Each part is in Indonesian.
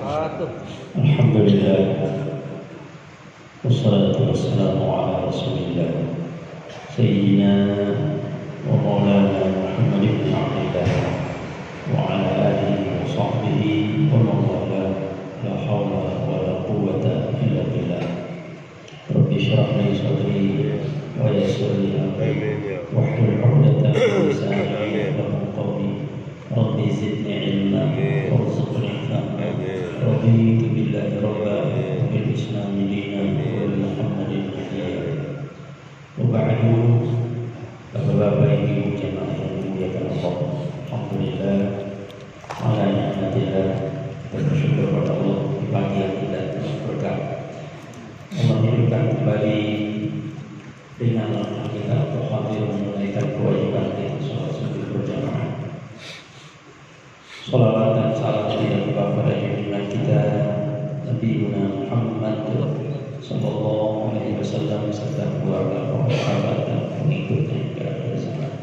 Alhamdulillah, wassalatu wassalamu ala rasulillah Sayyidina wa maulana Muhammad ibn Abdillah wa ala alihi wa sahbihi wa mawala. La hawla wa la quwwata illa billah. Rabbi syrah li sadri wa yassir li amri wahlul 'uqdatam min lisani yafqahu qawli. Rabbi zidni ilma warzuqni fahma. Raditu billahi rabban wa bil islami dinan wa bi Muhammadin nabiyyan. Wa ba'du. Bapak-bapak, ibu jemaah yang dimuliakan Allah, alhamdulillah ala ni'matillah, bersyukur kepada Allah di pagi yang indah dan berkah. Allah hidupkan kembali dengan kita untuk hadir menunaikan kewajiban kita sholat subuh berjamaah. Salawat dan salam tidak lupa pada junjungan kita Nabi Muhammad sallallahu alaihi wasallam serta keluarga, para sahabat dan pengikutnya hingga akhir zaman.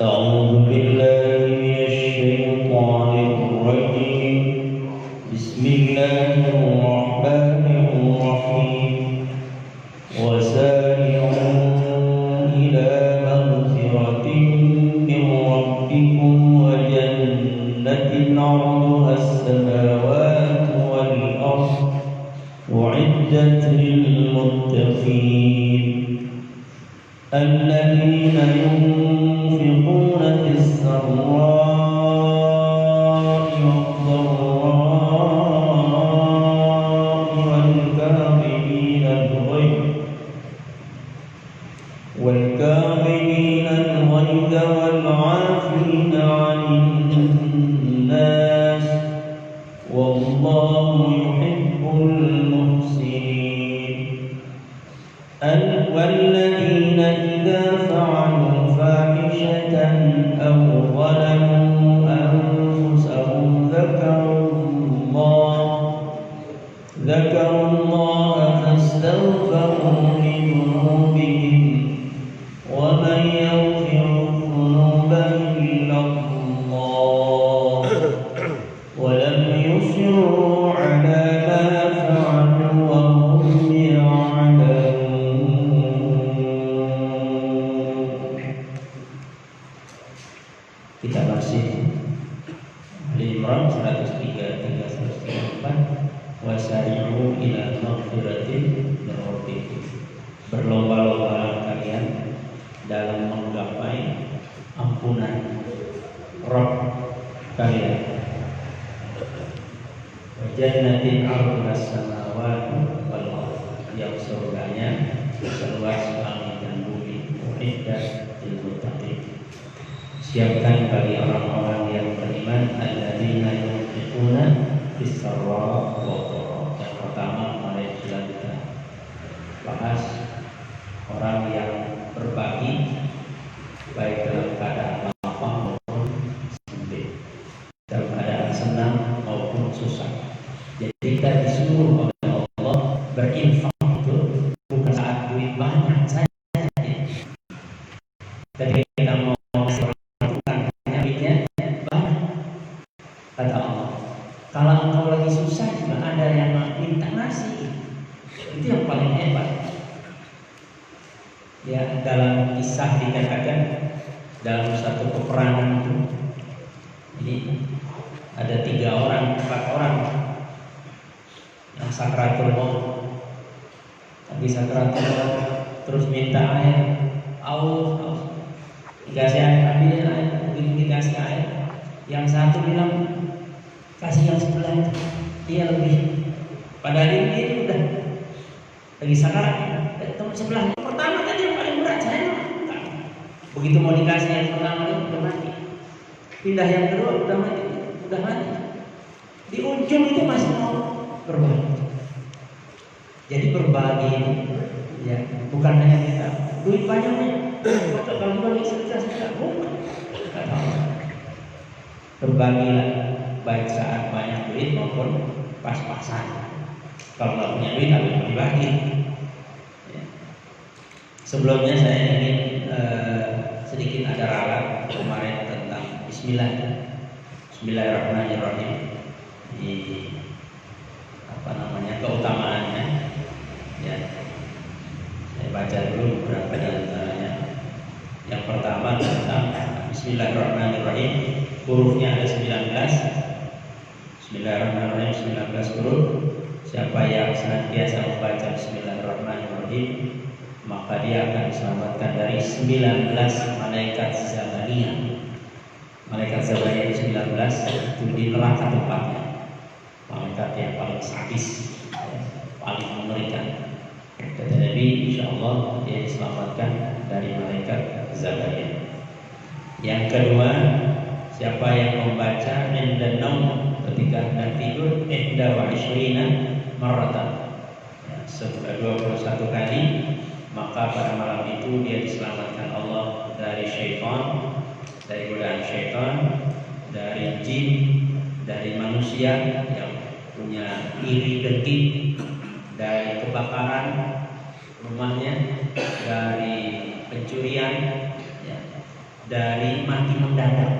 A'udzu billahi minasy syaithanir rajim. Bismillahirrahmanirrahim. Wasari'u ila maghfiratin min rabbikum wa jannatin 'arduha as-samawati wal ardh u'iddat lil muttaqin alladhina yunfiquna fis sarra'i wad dharra'i wal kadhibina al-ghayza wal 'afina 'anil nas wallahu yuhibbul muhsinin. والذين إذا فعلوا فاحشة أو ظلموا أنفسهم ذكروا الله فاستغفروا لذنوبهم ومن يغفر الذنوب إلا الله ولم يصروا على ما فعلوا وهم يعلمون. Kita masih Ali Imran 103-134. Wasari'u ila maghfiratin min rabbikum. Berlomba-lomba kalian dalam menggapai ampunan Rabb kalian. Wa jannatin 'arduhas samawati wal ardh, yang surganya seluas langit dan bumi. Uiddat lil muttaqin, siapkan bagi orang-orang yang beriman. Alladzina yunfiquna fis sarra'i wad dharra. Yang pertama, mari kita bahas orang yang berbagi baik dalam keadaan lapang maupun sempit, dalam keadaan senang maupun susah. Jadi kita disuruh oleh Allah berinfak itu bukan saat duit banyak saja. Jadi kita mau ngasih orang bukan hanya duitnya banyak. Kata Allah, kalau engkau lagi susah juga ada yang minta ngasih. Itu yang paling hebat. Ya, dalam kisah dikatakan dalam satu peperangan itu, ini ada 4 orang yang sakratul maut. Tapi sakratul maut terus minta air, aus, dikasih air, ambil air, dikasih air. Yang satu bilang kasih yang sebelah, dia lebih. Padahal ini udah lagi sakarat, teman sebelah. Pertama tadi yang paling berat saya. Begitu mau dikasih yang pertama itu udah mati. Pindah yang kedua udah mati. Di ujung itu masih mau berbagi. Jadi berbagi ini ya bukan hanya kita duit banyaknya. Kalau bagi sedekah bukan. Berbagilah baik saat banyak duit maupun pas-pasan. Kalau nggak punya duit harus dibagi. Ya. Sebelumnya saya ingin sedikit ada ralat kemarin tentang Bismillah. Bismillahirrahmanirrahim. Ini keutamaannya. Ya, saya baca dulu beberapa di antaranya. Yang pertama tentang Bismillahirrahmanirrahim. Hurufnya ada 19. Bismillahirrahmanirrahim 19 huruf. Siapa yang senantiasa membaca Bismillahirrahmanirrahim, maka dia akan diselamatkan dari 19 malaikat zabaniyah. Malaikat zabaniyah 19 itu di neraka tempatnya. Malaikat yang paling sadis, paling mengerikan. Kata Nabi, insyaallah dia diselamatkan dari malaikat zabaniyah. Yang kedua, siapa yang membaca inda naum ketika hendak tidur 21 marratan, setelah 21 kali, maka pada malam itu dia diselamatkan Allah dari syaitan, dari godaan syaitan, dari jin, dari manusia yang punya iri dengki, dari kebakaran rumahnya, dari pencurian, ya, dari mati mendadak.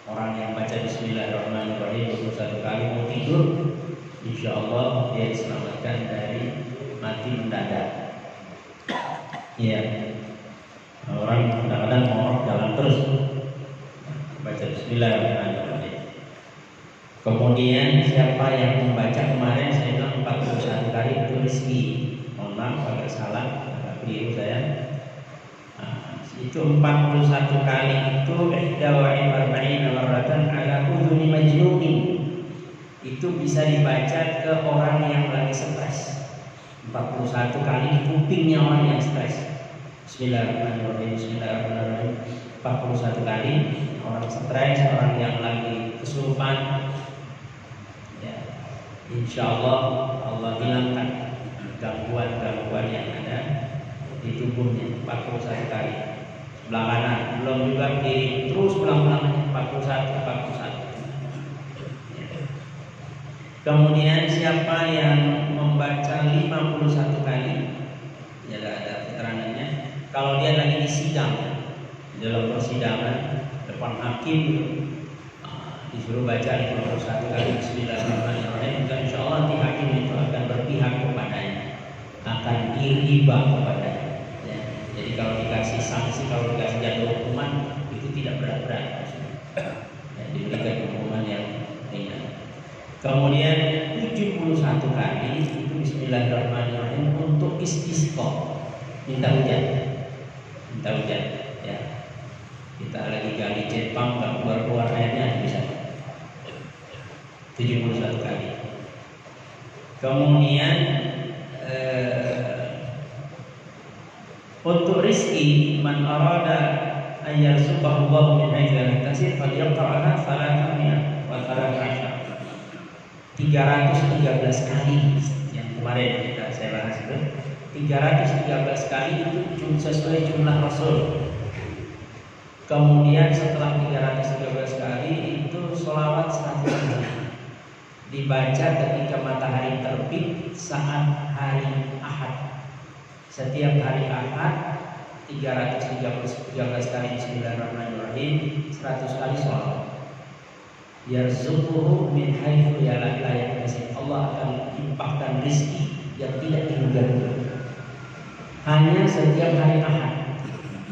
Orang yang baca Bismillahirrahmanirrahim 21 kali mau tidur, insya Allah dia diselamatkan dari mati mendadak. Ya, orang kadang-kadang mau jalan terus baca Bismillahirrahmanirrahim. Kemudian siapa yang membaca kemarin saya bilang 41 kali itu rezeki. Mohon maaf agak salah, agak keliru saya. Itu 41 kali itu ihdawa'i arba'ina marratan ala udhuni majnunin. Itu bisa dibaca ke orang yang lagi stres. 41 kali di kupingnya orang yang stres. Bismillahirrahmanirrahim, Bismillahirrahmanirrahim. 41 kali orang stres, orang yang lagi kesurupan. Ya, insyaallah Allah hilangkan gangguan-gangguan yang ada di tubuhnya 41 kali. Sebelah kanan, belum juga kiri, terus ulang-ulang 41. Kemudian siapa yang membaca 51 kali, ya ada keterangannya. Kalau dia lagi di sidang, dalam persidangan depan hakim, disuruh baca 51 kali Bismillahirrahmanirrahim, dan insya Allah nanti hakim itu akan berpihak kepadanya, akan iriba kepadanya. Jadi kalau dikasih sanksi, kalau dikasih jatuh hukuman itu tidak berat-berat, ya, diberikan hukuman yang ringan. Kemudian 71 kali itu Bismillahirrahmanirrahim untuk istisqa, minta hujan, ya. Kita lagi gali Jepang nggak keluar airnya bisa 71 kali. Kemudian untuk rizki, man arada ayyarzuqahu Allah min haitsu la yahtasib falyaqra'ha salatami'ah wa salata'ashar. 313 kali yang kemarin saya bahas itu. 313 kali itu sesuai jumlah Rasul. Kemudian setelah 313 kali itu sholawat 100 kali dibaca ketika matahari terbit saat hari Ahad. Setiap hari Ahad 313 kali Bismillahirrahmanirrahim, 100 kali sholawat. Yarzuquhu min haitsu la yahtasib. Allah akan limpahkan rezeki yang tidak diduga-duga. Hanya setiap hari Ahad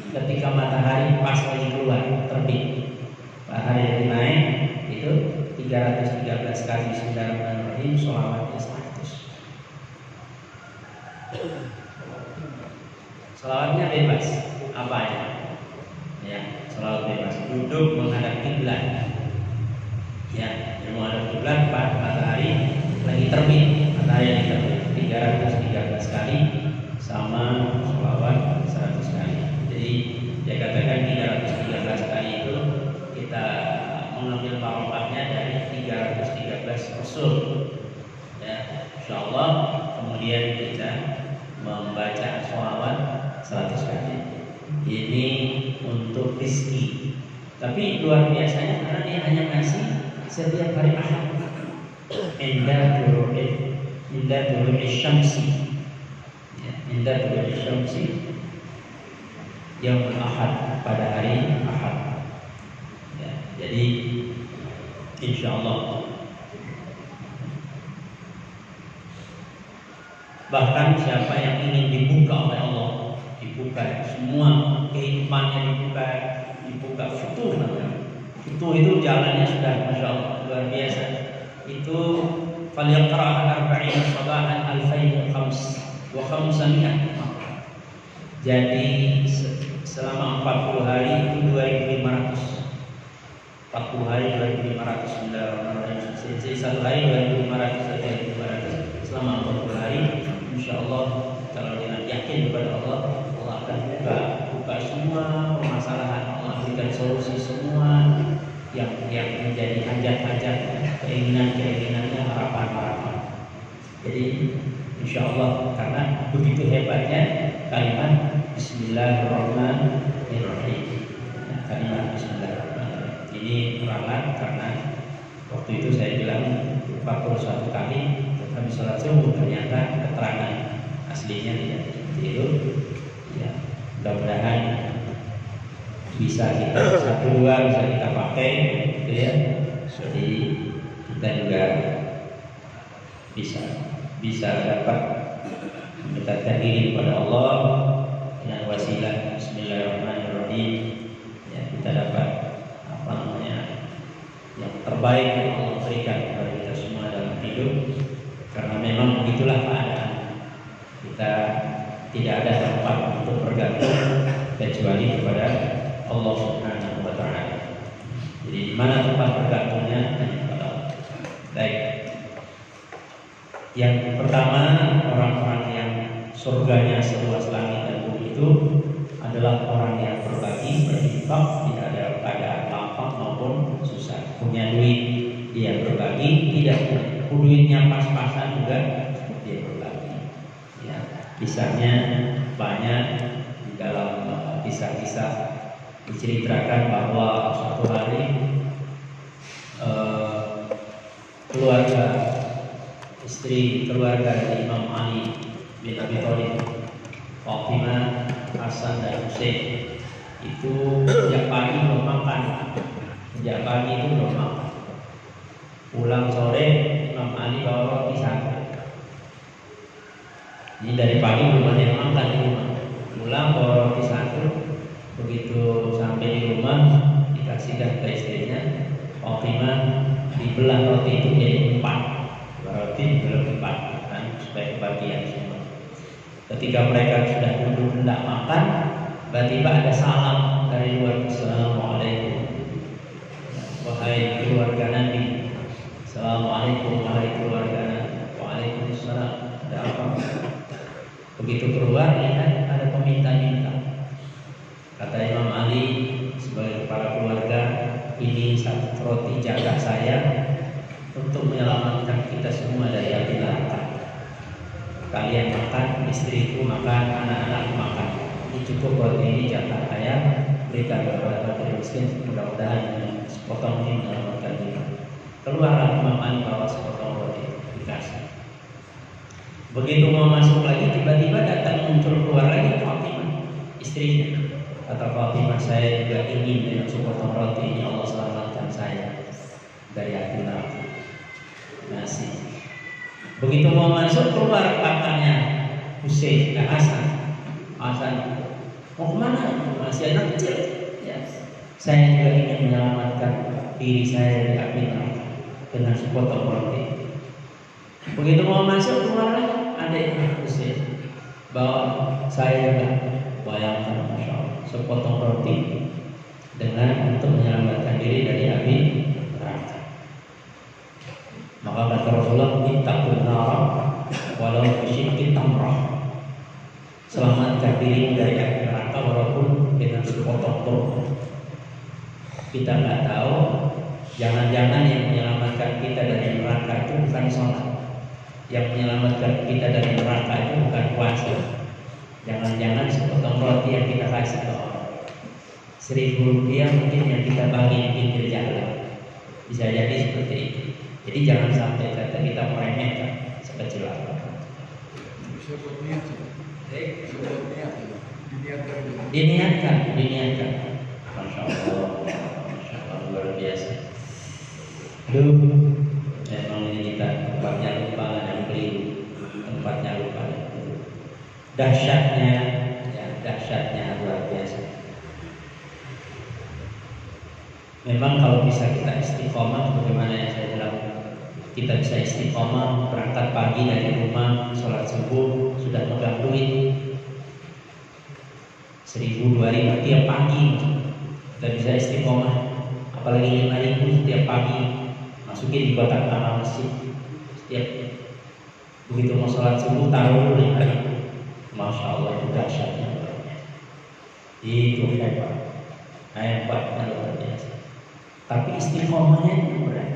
ketika matahari pas lagi keluar terbit, matahari lagi naik, itu 313 kali Bismillahirrahmanirrahim, sholawatnya 100. Sholawatnya bebas, apa aja? Ya, sholawat bebas. Duduk menghadap kiblat. Ya, menghadap kiblat matahari lagi terbit, matahari lagi terbit. 313 kali sama sholawat 100 kali. Jadi dia katakan 313 kali itu kita mengambil barokahnya dari 313 Rasul. Ya, insyaallah kemudian kita membaca sholawat 100 kali. Ini untuk rezeki. Tapi luar biasanya karena dia hanya ngasih setiap hari Ahad. Indah dulu'i syamsi. Ya, indah dulu'i syamsi yang Ahad, pada hari Ahad. Ya, jadi Jadi insya Allah, bahkan siapa yang ingin dibuka oleh Allah, dibuka semua kehidupannya, dibuka futuh namanya. Futuh itu jalannya sudah masya Allah luar biasa. Itu falyaqra arba'in sabahan alfain wa khamsamiyah. Jadi selama 40 hari itu 2.500. 40 hari 2.500 Jadi satu hari 2.500 selama 40 hari. Insya Allah kalau dengan yakin kepada Allah, Allah akan buka semua permasalahan, Allah berikan solusi semua yang menjadi hajat-hajat, keinginan-keinginannya, harapan-harapan. Jadi insya Allah, karena begitu hebatnya kalimat Bismillahirrahmanirrahim. Kalimat Bismillahirrahmanirrahim ini ralat karena waktu itu saya bilang 41 kali habis sholat subuh, ternyata keterangan aslinya tidak seperti itu. Ya, mudah-mudahan bisa kita satu dua bisa kita pakai, gitu ya. Jadi kita juga bisa dapat mendekatkan diri kepada Allah dengan wasilah Bismillahirrahmanirrahim. Ya, kita dapat yang terbaik yang Allah berikan kepada kita semua dalam hidup. Karena memang begitulah keadaan kita, tidak ada tempat untuk bergantung kecuali kepada Allah Subhanahu wa Ta'ala. Jadi di mana tempat bergantungnya? Kepada Allah. Baik. Yang pertama, orang-orang yang surganya seluas langit dan bumi itu adalah orang yang berbagi, berinfak, tidak ada keadaan lapang maupun susah. Punya duit dia berbagi, tidak punya duitnya pas-pasan juga dia berbagi. Ya, kisahnya banyak di dalam kisah-kisah diceritakan bahwa suatu hari keluarga dari Imam Ali bin Abi Thalib, Fatimah, Hasan dan Husain itu sejak pagi belum makan. Pulang sore Imam Ali bawa roti satu. Ini dari pagi belum ada yang makan di rumah. Pulang bawa roti satu. Begitu sampai di rumah dikasihkan ke istrinya, Fatimah dibelah roti itu jadi 4. Roti dibelah 4 kan, supaya kebagian semua. Ketika mereka sudah duduk hendak makan, tiba-tiba ada salam dari luar. Assalamualaikum wahai keluarga Nabi. Assalamualaikum wahai keluarga Nabi. Waalaikumsalam. Ada apa? Begitu keluar, lihat ada peminta-minta. Kata Imam Ali sebagai kepala keluarga, ini satu roti jaga saya untuk menyelamatkan kita semua dari api neraka. Kalian makan, istriku makan, anak-anakku makan. Ini cukup roti ini jaga saya, berikan kepada fakir miskin. Mudah-mudahan sepotong ini menyelamatkan kita. Keluarlah Imam Ali bawa sepotong roti dikasih. Begitu mau masuk lagi, tiba-tiba datang muncul keluar lagi Fatimah, istrinya. Kata Fatimah, saya juga ingin dengan sepotong roti ini Allah selamatkan saya dari api neraka. Nasi. Begitu mau masuk, keluar kakaknya Husain dan Hasan. Mau kemana? Masih anak kecil. Ya. Saya juga ingin menyelamatkan diri saya dari api neraka dengan sepotong roti. Begitu mau masuk, keluar lagi adik Husain bawa saya juga. Bayangkan, masya Allah, sepotong roti dengan untuk menyelamatkan diri dari api neraka. Maka kata Rasulullah, ittaqun nar walau bisyikki tamrah. Selamatkan dirimu dari api neraka walaupun dengan sepotong roti. Kita nggak tahu, jangan-jangan yang menyelamatkan kita dari neraka itu bukan sholat. Yang menyelamatkan kita dari neraka itu bukan puasa. Jangan-jangan sepotong roti yang kita kasih ke orang, 1.000 rupiah mungkin yang kita bagi di pinggir jalan. Bisa jadi seperti itu. Jadi jangan sampai kita meremehkan sekecil apapun. Diniatkan. Masya Allah luar biasa. Aduh, memang ini kita tempatnya lupa dan keliru, tempatnya lupa. Dahsyatnya, ya, dahsyatnya luar biasa. Memang kalau bisa kita istiqomah, bagaimana yang saya bilang, kita bisa istiqomah berangkat pagi dari rumah, sholat subuh, sudah megang duit 1.000, 2.000 tiap pagi, kita bisa istiqomah. Apalagi 5.000 setiap pagi, masukin di kotak amal masjid. Setiap begitu mau sholat subuh taruh 5.000. Masya Allah, itu dahsyatnya. Itu hebatnya luar biasa. Tapi istiqomahnya itu berat.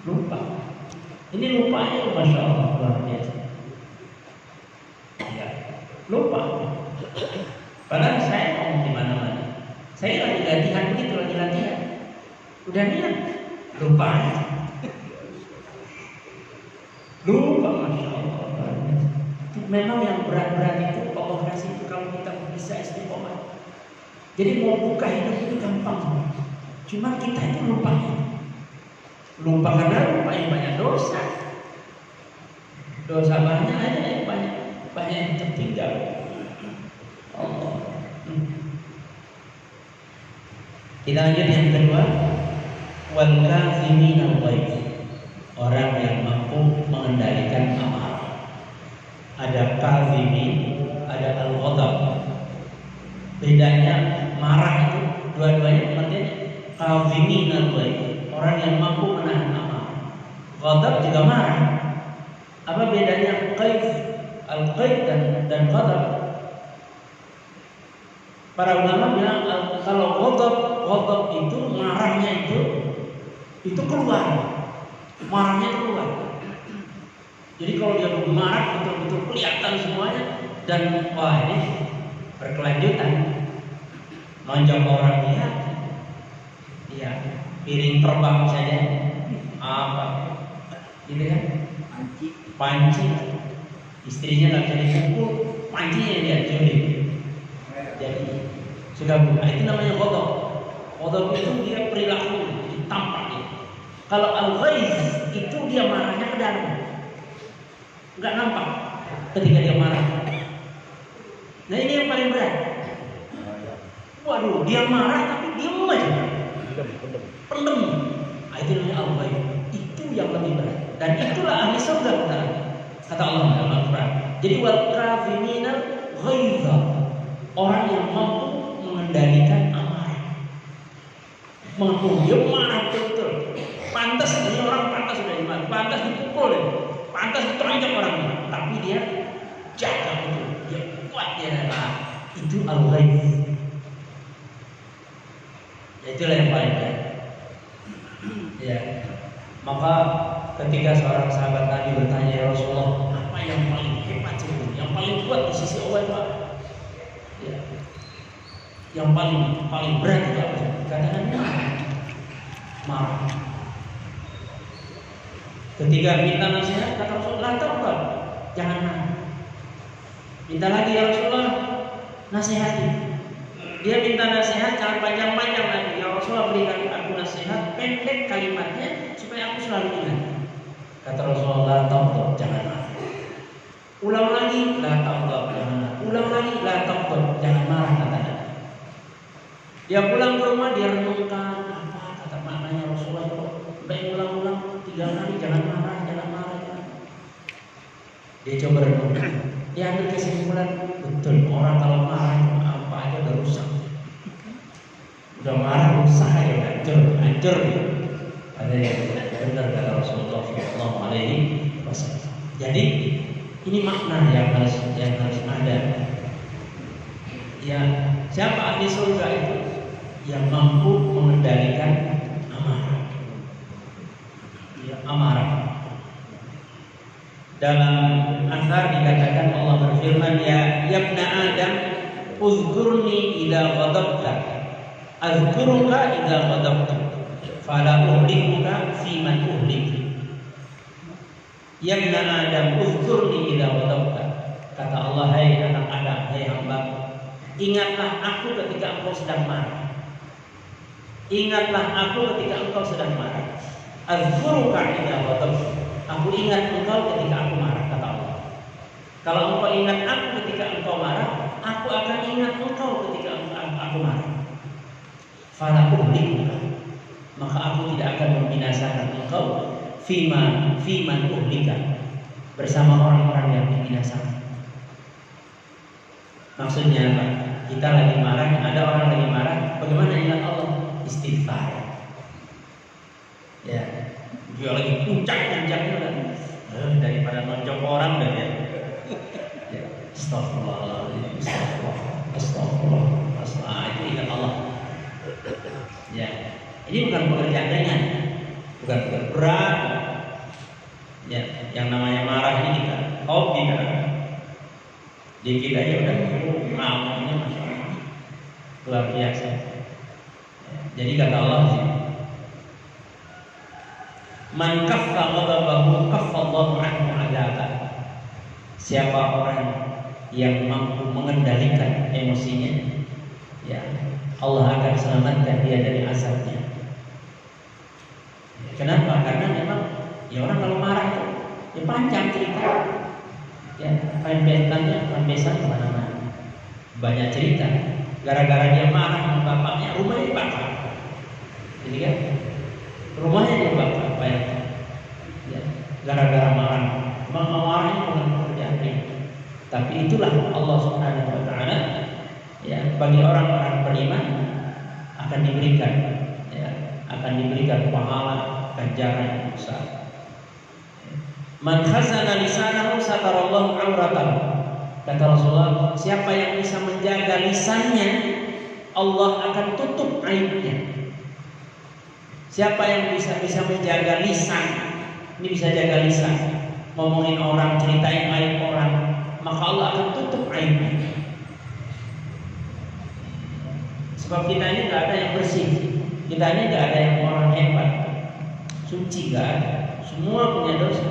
Lupa. Ini lupanya Masya Allah luar biasa. Ya, lupa. Padahal saya mau di mana-mana. Saya lagi latihan begitu, lagi latihan. Udah niat, lupa. Lupa, Masya Allah. Memang yang berat-berat itu Allah kasih itu kalau kita bisa istiqomah. Jadi mau buka hidup itu gampang. Cuma kita itu lupa. Lupa karena lupa yang banyak dosa. Dosa banyak aja yang banyak yang tertinggal. Allah. Kita lanjut yang kedua, wal kaziminal ghaidh. Orang yang mampu mengendalikan amarah. Ada kazimin, ada al-ghadab. Bedanya marah itu dua-duanya artinya kaziminal ghaidh, orang yang mampu menahan amarah. Ghadab juga marah. Apa bedanya ghaidh, al-ghaidh dan ghadab? Para ulama bilang kalau ghadab itu marahnya itu keluar. Marahnya keluar. Jadi kalau dia marah betul-betul kelihatan semuanya dan wah ini berkelanjutan. Nonjok orang lihat, ya piring terbang saja, apa, gitu kan? Panci, istrinya nggak bisa dipukul, pancinya dia curi. Jadi sudah buka. Itu namanya ghadab. Ghadab itu dia perilaku, tampak. Kalau al-ghaidh itu dia marahnya ke dalam, nggak nampak ketika dia marah. Nah ini yang paling berat. Waduh, dia marah tapi diam aja, pendem. Nah, itu namanya al-ghaidh. Itu yang lebih berat. Dan itulah ahli surga kata Allah dalam Al-Quran. Jadi wal kaziminal ghaidh, orang yang mampu mengendalikan amarah. Mampu dia marah betul. Pantas ini orang pantas sudah dimana, pantas dipukul ya, pantas diteranjak orang, tapi dia jaga betul, dia kuat dia adalah itu al-ghaidh. Ya, itulah yang paling berat. Ya, maka ketika seorang sahabat Nabi bertanya, ya Rasulullah, apa yang paling hebat sebetulnya, yang paling kuat di sisi Allah itu apa? Ya, yang paling berat itu apa? Katakan marah. Ketika minta nasihat, kata Rasulullah, taubat, jangan marah. Minta lagi, ya Rasulullah, nasihati. Dia minta nasihat, jangan panjang-panjang lagi. Ya Rasulullah, berikan aku nasihat, pendek kalimatnya, supaya aku selalu ingat. Kata Rasulullah, taubat, jangan marah. Ulang lagi, la taubat, jangan marah. Ulang lagi, la taubat, jangan marah, katanya. Dia pulang ke rumah, dia renungkan apa kata maknanya Rasulullah itu. Baik ulang-ulang 3 kali, jangan marah. Dia coba renungkan. Dia ambil kesimpulan, betul orang kalau marah apa aja udah rusak. Udah marah rusak aja, hancur. Ada yang benar kata Rasulullah SAW. Jadi ini makna yang harus ada. Ya, siapa ahli surga itu? Yang mampu mengendalikan amarah. Ya, amarah. Dalam athar dikatakan Allah berfirman, ya ibna Adam, uzkurni idza ghadabta, azkuruka idza ghadabtu, fala uhlikuka fi man uhlik. Ya ibna Adam, uzkurni idza ghadabta. Kata Allah, hai anak Adam, hai hamba, ingatlah aku ketika engkau sedang marah. Ingatlah aku ketika engkau sedang marah. Azkuruka idza ghadabtu. Aku ingat engkau ketika aku marah, kata Allah. Kalau engkau ingat aku ketika engkau marah, aku akan ingat engkau ketika aku marah. Fala uhlikuka, maka aku tidak akan membinasakan engkau fiman uhlika, bersama orang-orang yang dibinasakan. Maksudnya apa? Kita lagi marah, ada orang lagi marah, bagaimana ingat Allah? Istighfar. Ya, dia lagi puncak-puncaknya kan, daripada nonjok orang dan ya. Astagfirullahaladzim, astagfirullah, itu ingat Allah. Ya, ini bukan pekerjaan ringan, bukan berat. Ya, yang namanya marah ini kita hobi kan. Dikit aja udah ngamuknya masya Allah, luar biasa. Jadi kata Allah sih, man kaffa ghadabahu kaffallahu anhu adzaba. Siapa orang yang mampu mengendalikan emosinya, ya Allah akan selamatkan dia dari azabnya. Kenapa? Karena memang ya orang kalau marah itu ya panjang cerita, ya rambesan kemana-mana, banyak cerita. Gara-gara dia marah sama bapaknya, rumahnya dibakar. Jadi kan rumahnya dibakar, bayangkan. Ya, gara-gara marah. Memang marahnya bukan pekerjaan ringan. Tapi itulah Allah Subhanahu wa taala, ya, bagi orang-orang beriman akan diberikan, ya, akan diberikan pahala ganjaran yang besar. Man khazana lisanahu satarallahu auratahu. Kata Rasulullah, siapa yang bisa menjaga lisannya, Allah akan tutup aibnya. Siapa yang bisa menjaga lisan, ini bisa jaga lisan, ngomongin orang, ceritain aib orang, maka Allah akan tutup aibnya. Sebab kita ini nggak ada yang bersih, kita ini nggak ada yang orang hebat, suci nggak ada, semua punya dosa.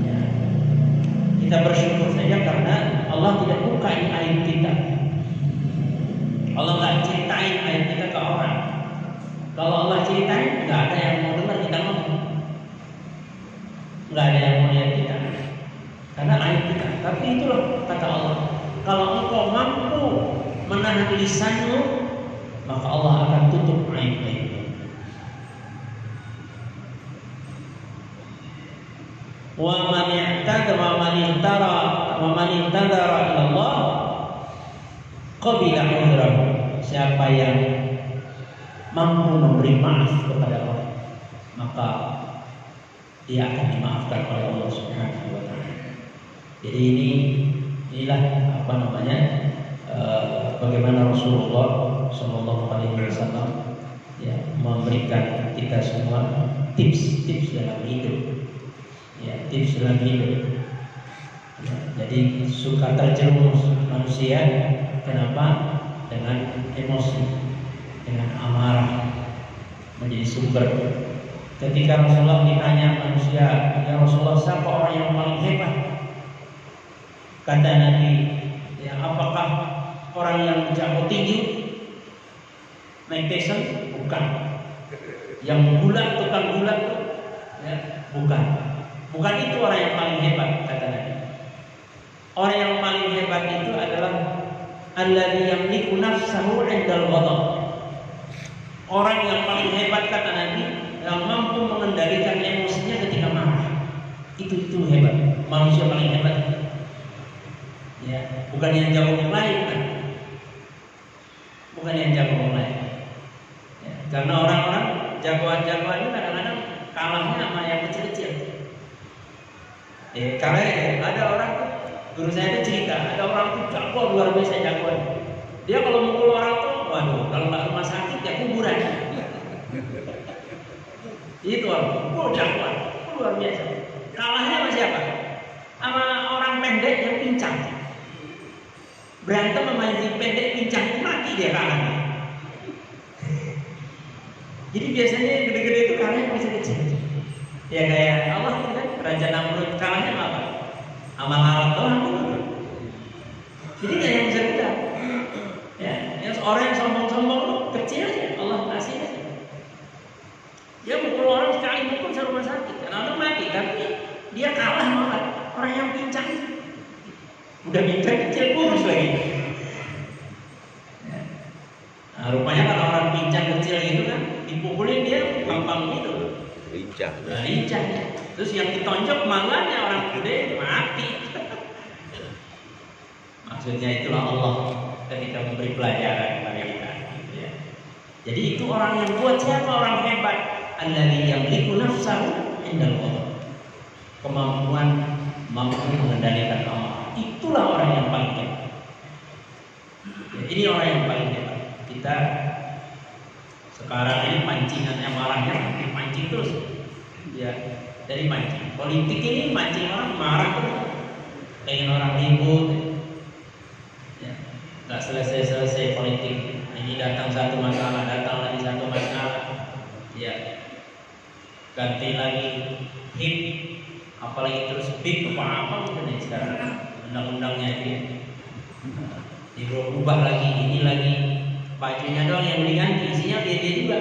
Ya. Kita bersyukur saja karena Allah tidak buka aib kita. Allah nggak ceritain aib kita ke orang. Kalau Allah ceritain, nggak ada yang mau dengar kita ngomong, nggak ada yang mau lihat kita, karena aib kita. Tapi itulah kata Allah, kalau engkau mampu menahan lisanmu, maka Allah akan tutup aib-aibmu. Wa man i'tadara ila Allah qabila udhrahu. Siapa yang mampu memberi maaf kepada Allah, maka dia akan dimaafkan oleh Allah Subhanahu wa taala. Jadi inilah apa namanya, bagaimana Rasulullah Shallallahu Alaihi Wasallam ya memberikan kita semua tips dalam hidup, ya tips dalam hidup. Ya, jadi suka terjerumus manusia, kenapa? Dengan emosi, dengan amarah menjadi sumber. Ketika Rasulullah ditanya manusia, ya Rasulullah, siapa orang yang paling hebat? Kata Nabi, ya apakah orang yang jago tinggi, Mike Tyson? Bukan. Yang bulat, tukang bulat, ya bukan. Bukan itu orang yang paling hebat, kata Nabi. Orang yang paling hebat itu adalah alladzi yamliku nafsahu 'indal ghadab. Orang yang paling hebat, kata Nabi, yang mampu mengendalikan emosinya ketika marah. Itu hebat. Manusia paling hebat. Ya, bukan yang jago mulai, bukan yang jago mulai. Ya, karena orang-orang jagoan-jagoan itu kadang-kadang kalahnya sama yang kecil-kecil. Karena ada orang tuh, guru saya itu cerita, ada orang tuh jago luar biasa jagoan. Dia kalau mukul orang tuh, waduh, kalau nggak rumah sakit ya kuburan. Itu orang, jagoan, luar biasa. Kalahnya sama siapa? Sama orang pendek yang pincang. Berantem sama yang pendek pincang, mati dia kalahnya. Jadi biasanya yang gede-gede itu kalahnya yang kecil-kecil. Ya kayak Allah itu kan, Raja Namrud kalahnya sama apa? Sama lalat doang gitu. Jadi nggak yang bisa kita. Ya, yang orang yang sombong-sombong kecil aja Allah Udah pinter kecil kurus lagi. Nah, rupanya kalau orang pincang kecil gitu kan, dipukulin dia gampang gitu. Lincah. Nah, lincah. Terus yang ditonjok malahnya orang gede mati. Maksudnya itulah Allah ketika memberi pelajaran kepada kita. Gitu ya. Jadi itu orang yang kuat, siapa orang hebat? Alladzi yamliku nafsahu indallah. Kemampuan mampu mengendalikan amarah. Itulah orang yang paling hebat. Ya, ini orang yang paling hebat. Kita sekarang ini pancingan amarahnya dipancing terus. Ya, dari mancing. Politik ini mancing orang marah terus. Pengen orang ribut. Ya, nggak selesai politik. Ini datang satu masalah, datang lagi satu masalah. Ya, ganti lagi hip, apalagi terus big apa mungkin nih sekarang undang-undangnya ini dirubah lagi, ini lagi bajunya doang yang diganti, isinya dia juga.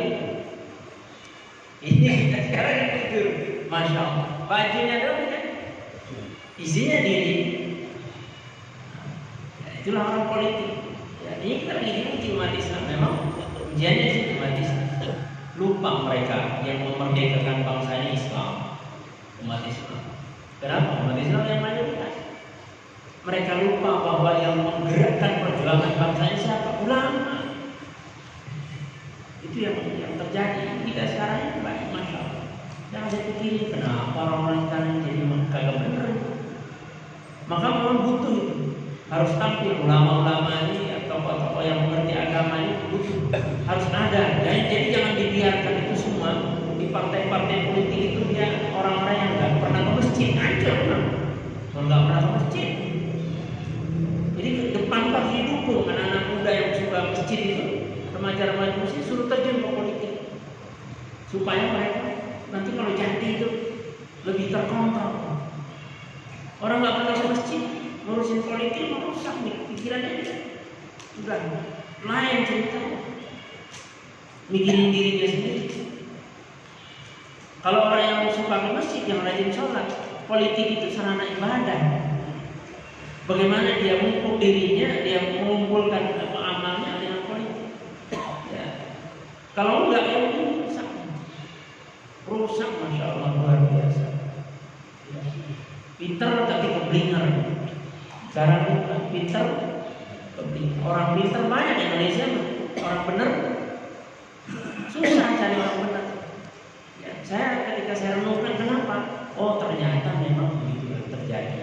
Ini kita sekarang itu, masya Allah, bajunya doang kan, isinya dia. Ya, itulah orang politik. Ya, ini kita lagi diuji umat Islam, memang ujiannya sih umat Islam. Lupa mereka yang memerdekakan bangsa ini Islam, umat Islam. Kenapa? Umat Islam yang mayoritas. Mereka lupa bahwa yang menggerakkan perjuangan bangsa ini siapa? Ulama. Itu yang terjadi. Kita sekarang ini banyak masalah. Yang saya pikirin kenapa orang-orang sekarang jadi kagak bener. Maka memang butuh itu. Harus tampil ulama-ulama ini, tokoh-tokoh yang mengerti agama ini butuh. Harus ada. Jadi jangan dibiarkan itu semua di partai-partai politik itu ya orang-orang yang nggak pernah ke masjid aja orang. Kalau nggak pernah ke masjid. Jadi ke depan pasti didukung anak-anak muda yang suka masjid itu, remaja-remaja muslim suruh terjun ke politik supaya mereka nanti kalau jadi itu lebih terkontrol. Orang nggak pernah ke masjid ngurusin politik merusak pikirannya. Udah lain ceritanya. Mikirin dirinya sendiri. Kalau orang yang suka ke masjid, yang rajin sholat, politik itu sarana ibadah. Bagaimana dia mengukur dirinya, dia mengumpulkan amalnya dengan politik. Ya. Kalau enggak, ya mungkin rusak, masya Allah luar biasa. Ya. Pinter tapi keblinger. Sekarang pinter, orang pinter banyak di Indonesia, orang benar susah cari orang benar. Ya, ketika saya renungkan kenapa? Oh ternyata memang begitu yang terjadi.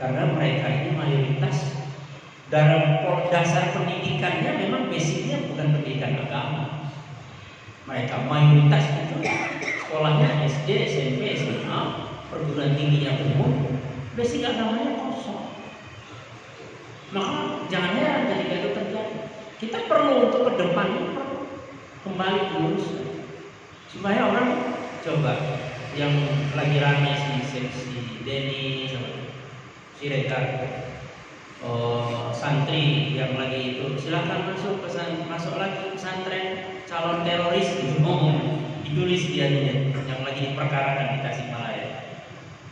Karena mereka ini mayoritas dalam dasar pendidikannya memang basicnya bukan pendidikan agama. Mereka mayoritas itu sekolahnya SD, SMP, SMA, perguruan tingginya umum, basic agamanya kosong. Maka jangan heran ketika itu terjadi. Kita perlu untuk ke depan ini perlu kembali ke lurus supaya orang coba yang lagi rame si Denny, si Rekar, santri yang lagi itu silakan masuk lagi pesantren calon teroris gitu, ditulis dia yang lagi diperkarakan di Tasikmalaya.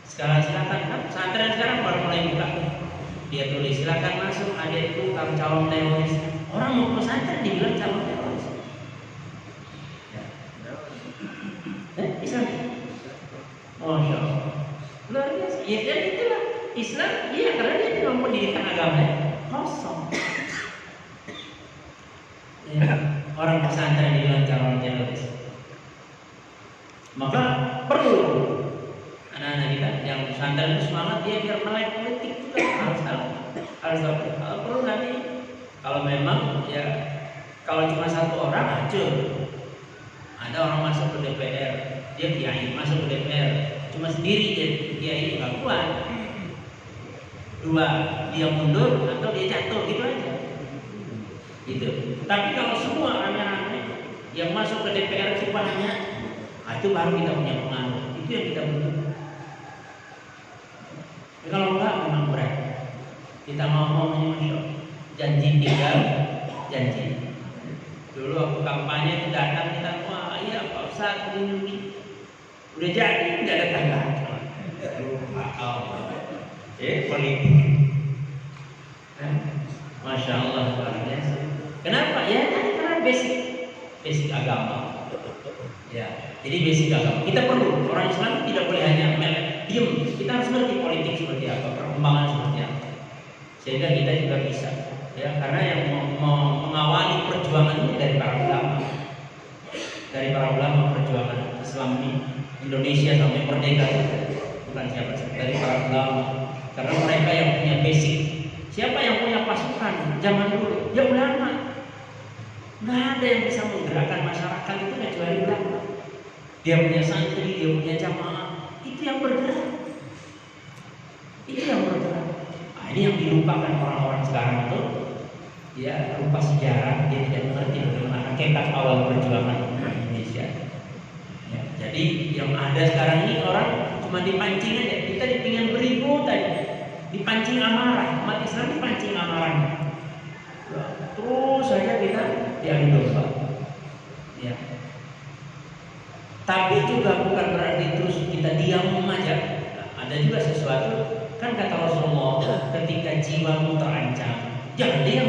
Sekarang silakan kan pesantren sekarang baru mulai buka. Dia tulis silakan masuk, ada itu calon teroris. Orang mau pesantren dibilang calon teroris. Ya. Islam. Masya Allah. Luar biasa. Ya dan itulah Islam. Iya karena dia dalam pendidikan agamanya kosong. Ya. Orang pesantren dibilang calon teroris. Maka perlu anak-anak kita yang pesantren itu semangat dia biar melek politik juga harus perlu nanti kalau memang ya kalau cuma satu orang aja ada orang masuk ke DPR dia kiai masuk ke DPR cuma sendiri dia kiai nggak kuat, dua dia mundur atau dia jatuh gitu aja gitu. Tapi kalau semua rame-rame yang masuk ke DPR itu banyak, itu baru kita punya pengaruh, itu yang kita butuh. Kalau enggak memang berat. Kita ngomong janji tinggal janji. Dulu aku kampanye itu datang kita wah iya Pak Ustaz ini udah jadi tidak ada tangga. Politik. Masya Allah, luar biasa. Kenapa? Ya karena basic agama. Ya, jadi basic agama. Kita perlu, orang Islam tidak boleh hanya diam. Kita harus ngerti politik seperti apa, perkembangan seperti apa, sehingga kita juga bisa. Ya, karena yang mengawali perjuangan ini dari para ulama perjuangan Islam ini, Indonesia sampai merdeka, bukan siapa dari para ulama. Karena mereka yang punya basic. Siapa yang punya pasukan zaman dulu? Ya ulama. Nggak ada yang bisa menggerakkan masyarakat itu kecuali ulama. Dia punya santri, dia punya jamaah. Itu yang bergerak. Nah, ini yang dilupakan orang-orang sekarang itu. Ya, lupa sejarah, dia tidak mengerti bagaimana hakikat awal perjuangan Indonesia. Ya, jadi yang ada sekarang ini orang cuma dipancing aja. Kita dipingin beribu tadi. Dipancing amarah, umat Islam dipancing amarahnya. Terus saja kita diadu domba. Ya. Tapi juga bukan berarti terus kita diam aja. Ada juga sesuatu, kan kata Rasulullah, ketika jiwamu terancam, jangan diam.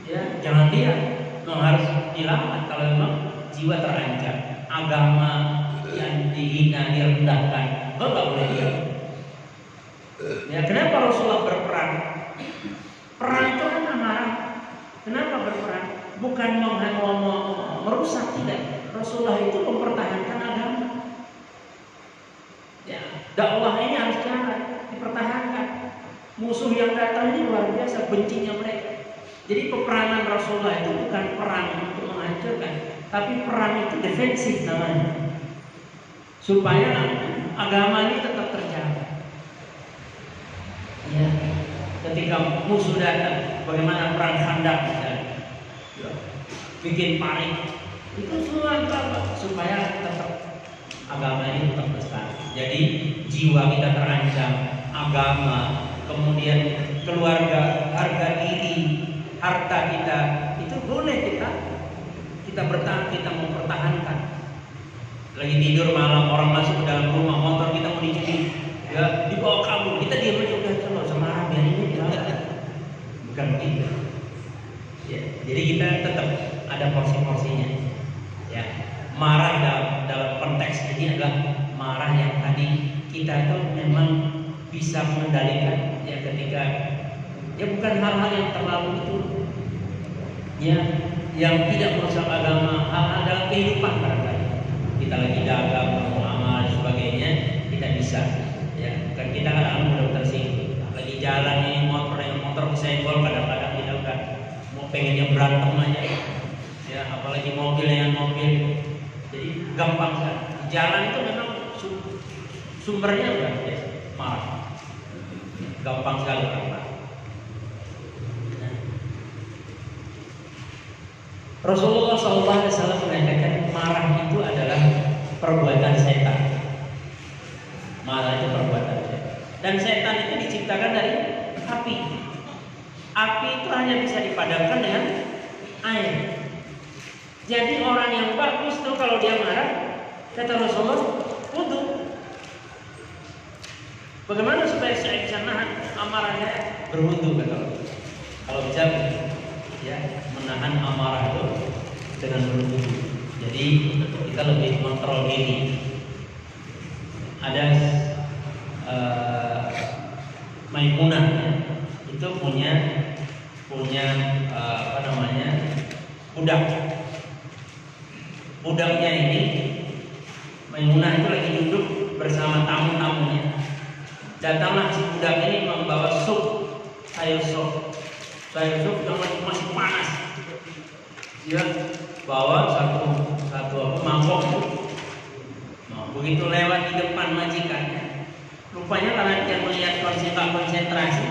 Ya, jangan diam. Memang harus dilawan kalau memang jiwa terancam, agama yang dihina, direndahkan, nggak boleh diam. Ya, kenapa Rasulullah berperang? Perang itu kan amarah. Kenapa berperang? Bukan merusak, tidak. Rasulullah itu mempertahankan agama. Ya, dakwah ini harus jalan, dipertahankan. Musuh yang datang ini luar biasa bencinya mereka. Jadi peperangan Rasulullah itu bukan perang untuk menghancurkan, tapi perang itu defensif namanya. Supaya agama ini tetap terjaga. Ya, ketika musuh datang, bagaimana perang Khandaq misalnya, ya, bikin panik, itu semua apa? Supaya tetap agama ini tetap besar. Jadi jiwa kita terancam, agama, kemudian keluarga, harga diri, harta kita, itu boleh kita bertahan, kita mempertahankan. Lagi tidur malam, orang masuk ke dalam rumah, motor kita mau dicuri, ya dibawa kabur, kita diam aja, udah coba sama biar ini dilawan. Bukan begitu. Ya, jadi kita tetap ada porsi-porsinya. Ya, marah dalam konteks ini adalah marah yang tadi kita itu memang bisa mengendalikan. Ya, ketika ya bukan hal-hal yang terlalu itu, ya, yang tidak merusak agama, hal-hal dalam kehidupan barangkali. Kita lagi dagang, beramal dan sebagainya, kita bisa. Ya, kan kita kadang mudah tersinggung. Lagi jalan ini motor kesenggol, kadang-kadang kita udah mau pengennya berantem aja. Ya, apalagi mobil dengan mobil. Jadi gampang kan. Jalan itu memang sumbernya udah ya, marah. Gampang sekali marah. Rasulullah SAW mengatakan marah itu adalah perbuatan setan. Marah itu perbuatan setan. Dan setan itu diciptakan dari api. Api itu hanya bisa dipadamkan dengan air. Jadi orang yang bagus tuh kalau dia marah, kata Rasulullah, wudu. Bagaimana supaya saya bisa nahan amarahnya? Berwudu, kata Rasulullah. Kalau bisa, ya, menahan amarah itu dengan berwudu. Jadi kita lebih kontrol diri. Ada Maimunah, ya, itu punya apa namanya, budak. Budaknya ini, Maimunah itu lagi duduk bersama tamu-tamunya. Datanglah si budak ini membawa sayur sup yang masih panas. Dia bawa satu mangkok. Nah, begitu lewat di depan majikannya, rupanya karena dia melihat konsentrasi,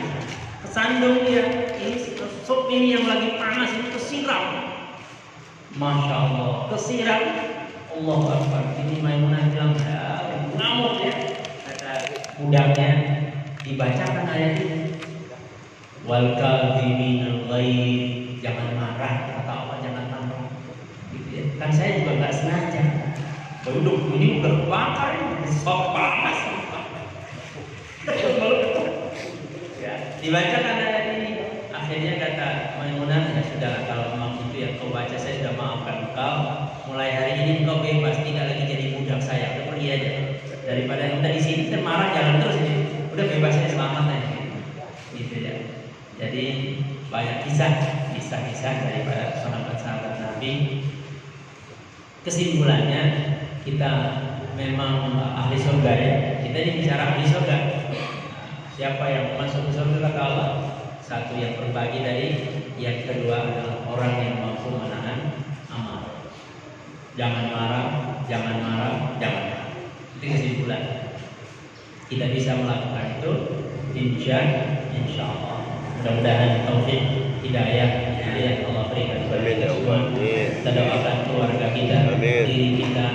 kesandung dia. Ini sup ini yang lagi panas ini kesiram. Masya Allah, kesiram. Allahu Akbar. Ini Maimunah bilang, ngamuk ya. Kata budaknya, dibacakan ayat ini. Wal kadhiminal ghaidh, jangan marah atau apa, jangan marah. Gitu ya. Kan saya juga nggak sengaja. Duduk ini udah bakar ini, sop panas. Ya, Dibacakan ayat ini. Akhirnya kata Maimunah, ya sudah kalau memang itu ya kau baca, saya sudah maafkan engkau. Mulai hari ini engkau bebas, tidak lagi jadi budak saya. Udah pergi aja. Daripada yang udah di sini kan marah jalan terus ini. Udah bebas, saya selamat aja. Gitu ya. Jadi banyak kisah-kisah daripada sahabat-sahabat Nabi. Kesimpulannya kita memang ahli surga ya. Kita ini bicara ahli surga. Siapa yang masuk ke surga kata Allah? Satu yang berbagi dari, yang kedua adalah orang yang mampu menahan amarah. Jangan marah, jangan marah, jangan marah. Itu kesimpulan. Kita bisa melakukan itu, insya Allah. Mudah-mudahan taufik hidayah Allah berikan kepada kita semua. Kita doakan keluarga kita, diri kita,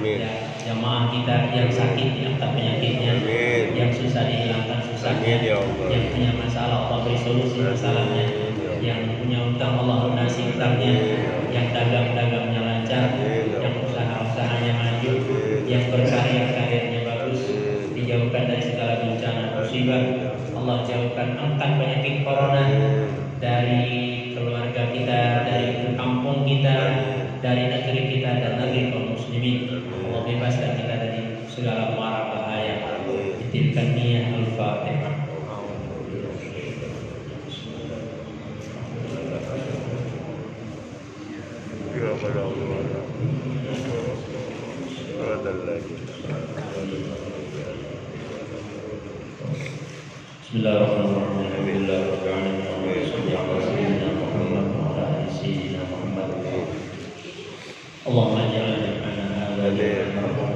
ya, jamaah kita yang sakit diangkat penyakitnya, yang susah dihilangkan susahnya, yang punya masalah Allah beri solusi masalahnya, yang punya utang Allah lunasi utangnya, yang dagang-dagangnya lancar, yang usaha-usahanya maju, yang berkarya-karyanya bagus, dijauhkan dari segala bencana musibah. Allah jauhkan, angkat penyakit corona dari keluarga kita, dari kampung kita, dari negeri kita dan negeri kaum muslimin. Allah bebaskan kita dari segala mara bahaya. Itilkan niyah al-Fatihah. Bismillahirrahmanirrahim. Alhamdulillahirrahmanirrahim. Sallallahu alaihi Muhammad wa ala ali sayyidina Muhammad. Allahumma ja'alna ma'ana hadha al-marhum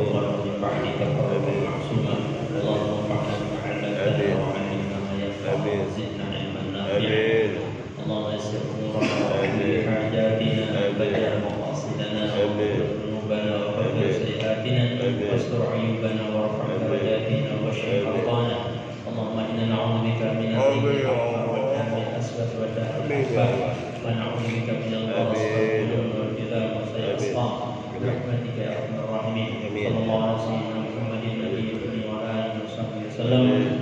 wa min ba'dika ma'suma. Allahumma fa'alna ma'alaka wa 'allimna ma yanfa'una wa zidna 'ilman nafi'an. Allahumma yassir umurana wa qdi hajatina wa bajir maqasidana wa dhunubana wa qaddir sayyi'atina wastur 'uyubana wa rfa' darajatina wa shfi' ardana. Allahumma inna na'udzubika min al-dhikri wal-hammi wal-aswat wal-dahri wa na'udzubika min al-ghaswati wal-jidal wa sayyi'il asqam bi rahmatika ya arhamar rahimin. Sallallahu alaihi wa sallam Muhammadin nabiyyi wa ala alihi wa sahbihi wasallam.